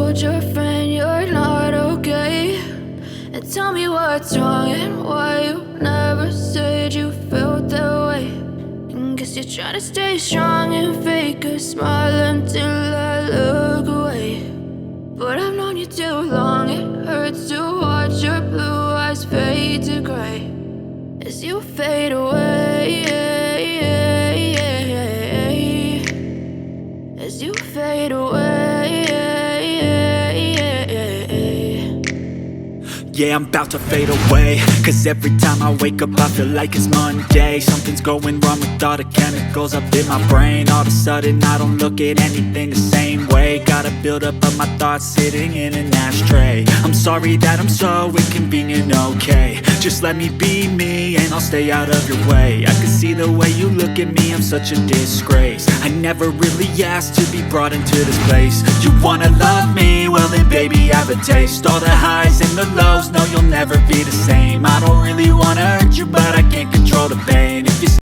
told your friend you're not okay, and tell me what's wrong and why you never said you felt that way. And guess you're trying to stay strong and fake a smile until I look away. But I've known you too long, it hurts to watch your blue eyes fade to gray as you fade away, as you fade away. Yeah, I'm about to fade away, cause every time I wake up I feel like it's Monday. Something's going wrong with all the chemicals up in my brain. All of a sudden I don't look at anything the same way. Got a buildup of my thoughts sitting in an ashtray. I'm sorry that I'm so inconvenient, okay. Just let me be me and I'll stay out of your way. I can see the way you look at me, I'm such a disgrace. I never really asked to be brought into this place. You wanna love me? Well then baby, have a taste. All the highs and the lows, no, you'll never be the same. I don't really wanna hurt you, but I can't control the pain. If you